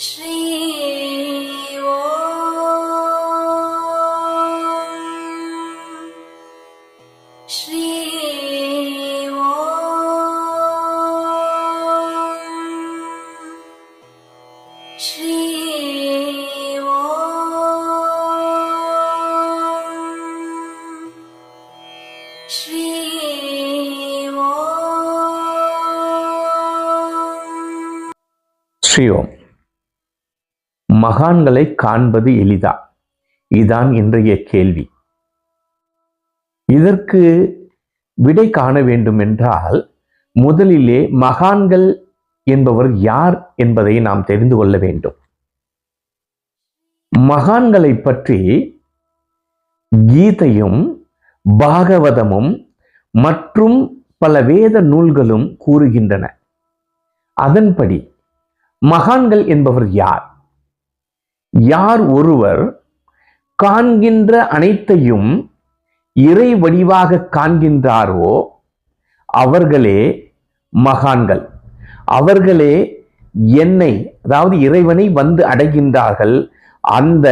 ஸ்ரீ ஸ்ரீ ஸ்ரீ ஸ்ரீ ஸ்ரீ ஓம். மகான்களை காண்பது எளிதா? இதுதான் இன்றைய கேள்வி. இதற்கு விடை காண வேண்டும் என்றால் முதலிலே மகான்கள் என்பவர் யார் என்பதை நாம் தெரிந்து கொள்ள வேண்டும். மகான்களை பற்றி கீதையும் பாகவதமும் மற்றும் பல வேத நூல்களும் கூறுகின்றன. அதன்படி மகான்கள் என்பவர் யார்? யார் ஒருவர் காண்கின்ற அனைத்தையும் இறை வடிவாக காண்கின்றாரோ அவர்களே மகான்கள். அவர்களே என்னை, அதாவது இறைவனை வந்து அடைகின்றார்கள். அந்த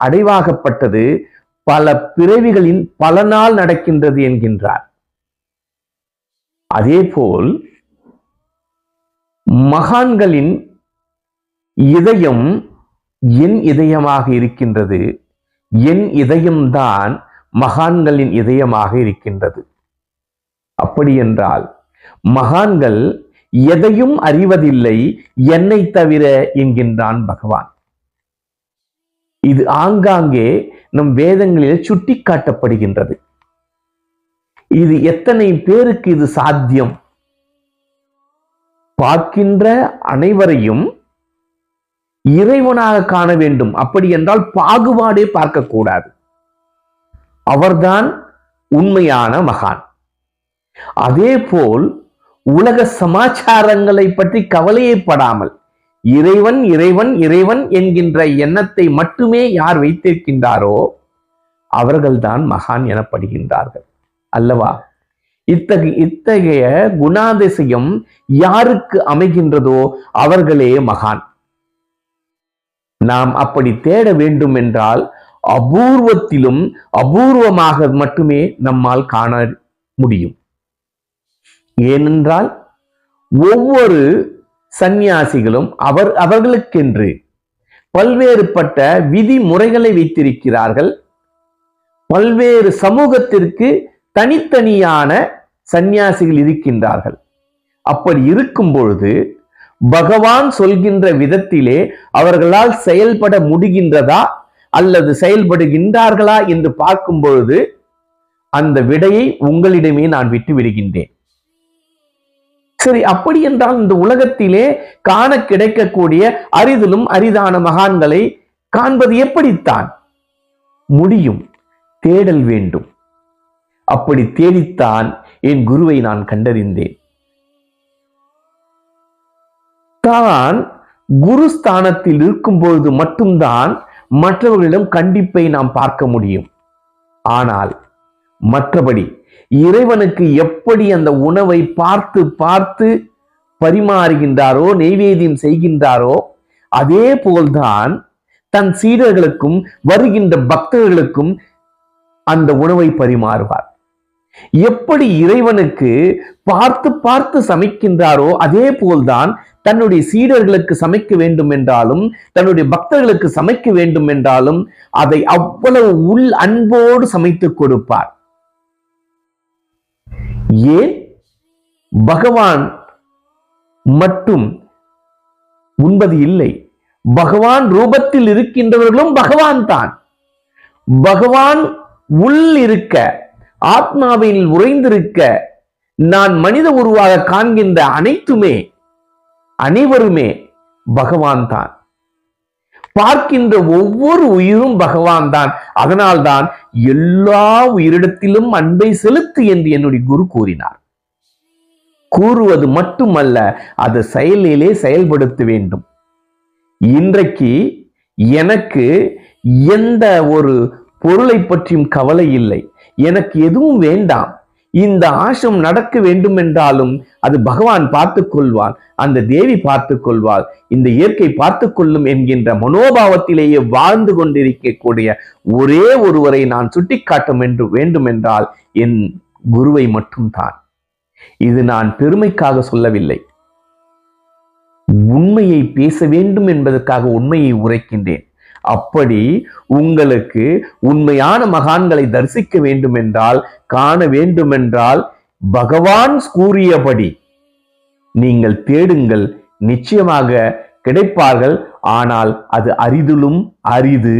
அடைவாகப்பட்டது பல பிறவிகளின் பலனால் நடக்கின்றது என்கின்றார். அதேபோல் மகான்களின் இதயம் என் இதயமாக இருக்கின்றது. என் இதயம்தான் மகான்களின் இதயமாக இருக்கின்றது. அப்படி என்றால் மகான்கள் எதையும் அறிவதில்லை என்னை தவிர என்கின்றான் பகவான். இது ஆங்காங்கே நம் வேதங்களில் சுட்டி காட்டப்படுகின்றது. இது எத்தனை பேருக்கு இது சாத்தியம்? பார்க்கின்ற அனைவரையும் இறைவனாக காண வேண்டும். அப்படி என்றால் பாகுபாடே பார்க்கக்கூடாது. அவர்தான் உண்மையான மகான். அதே போல் உலக சமாச்சாரங்களை பற்றி கவலையே படாமல் இறைவன் இறைவன் இறைவன் என்கின்ற எண்ணத்தை மட்டுமே யார் வைத்திருக்கின்றாரோ அவர்கள்தான் மகான் எனப்படுகின்றார்கள் அல்லவா? இத்தகைய குணாதிசயம் யாருக்கு அமைகின்றதோ அவர்களே மகான். நாம் அப்படி தேட வேண்டும் என்றால் அபூர்வத்திலும் அபூர்வமாக மட்டுமே நம்மால் காண முடியும். ஏனென்றால் ஒவ்வொரு சந்நியாசிகளும் அவர்களுக்கென்று பல்வேறுபட்ட விதிமுறைகளை வைத்திருக்கிறார்கள். பல்வேறு சமூகத்திற்கு தனித்தனியான சந்நியாசிகள் இருக்கின்றார்கள். அப்படி இருக்கும் பொழுது பகவான் சொல்கின்ற விதத்திலே அவர்களால் செயல்பட முடிகின்றதா அல்லது செயல்படுகின்றார்களா என்று பார்க்கும் பொழுது அந்த விடையை உங்களிடமே நான் விட்டு விடுகின்றேன். சரி, அப்படி என்றால் இந்த உலகத்திலே காண கிடைக்கக்கூடிய அரிதிலும் அரிதான மகான்களை காண்பது எப்படித்தான் முடியும்? தேடல் வேண்டும். அப்படி தேடித்தான் என் குருவை நான் கண்டறிந்தேன். தான் குருஸ்தானத்தில் இருக்கும் பொழுது மட்டும்தான் மற்றவர்களிடம் கண்டிப்பை நாம் பார்க்க முடியும். ஆனால் மற்றபடி இறைவனுக்கு எப்படி அந்த உணவை பார்த்து பார்த்து பரிமாறுகின்றாரோ, நெய்வேத்தியம் செய்கின்றாரோ, அதே போல்தான் தன் சீடர்களுக்கும் வருகின்ற பக்தர்களுக்கும் அந்த உணவை பரிமாறுவார். எப்படி இறைவனுக்கு பார்த்து பார்த்து சமைக்கின்றாரோ அதே போல்தான் தன்னுடைய சீடர்களுக்கு சமைக்க வேண்டும் என்றாலும் தன்னுடைய பக்தர்களுக்கு சமைக்க வேண்டும் என்றாலும் அதை அவ்வளவு உள் அன்போடு சமைத்து கொடுப்பார். ஏன் பகவான் மட்டும் உண்பது இல்லை, பகவான் ரூபத்தில் இருக்கின்றவர்களும் பகவான் தான். பகவான் உள் இருக்க, ஆத்மாவில் உறைந்திருக்க, நான் மனித உருவாக காண்கின்ற அனைவருமே பகவான் தான். பார்க்கின்ற ஒவ்வொரு உயிரும் பகவான் தான். அதனால்தான் எல்லா உயிரிடத்திலும் அன்பை செலுத்து என்று என்னுடைய குரு கூறினார். கூறுவது மட்டுமல்ல, அது செயலிலே செயல்படுத்த வேண்டும். இன்றைக்கு எனக்கு எந்த ஒரு பொருளை பற்றியும் கவலை இல்லை. எனக்கு எதுவும் வேண்டாம். இந்த ஆசிரமம் நடக்க வேண்டும் என்றாலும் அது பகவான் பார்த்துக் கொள்வான், அந்த தேவி பார்த்துக் கொள்வாள், இந்த இயற்கை பார்த்துக் கொள்ளும் என்கின்ற மனோபாவத்திலேயே வாழ்ந்து கொண்டிருக்கக்கூடிய ஒரே ஒருவரை நான் சுட்டிக்காட்ட வேண்டும் என்றால் என் குருவை மட்டும்தான். இது நான் பெருமைக்காக சொல்லவில்லை, உண்மையை பேச வேண்டும் என்பதற்காக உண்மையை உரைக்கின்றேன். அப்படி உங்களுக்கு உண்மையான மகான்களை தரிசிக்க வேண்டும் என்றால், காண வேண்டும் என்றால், பகவான் கூறியபடி நீங்கள் தேடுங்கள், நிச்சயமாக கிடைப்பார்கள். ஆனால் அது அரிதிலும் அரிது.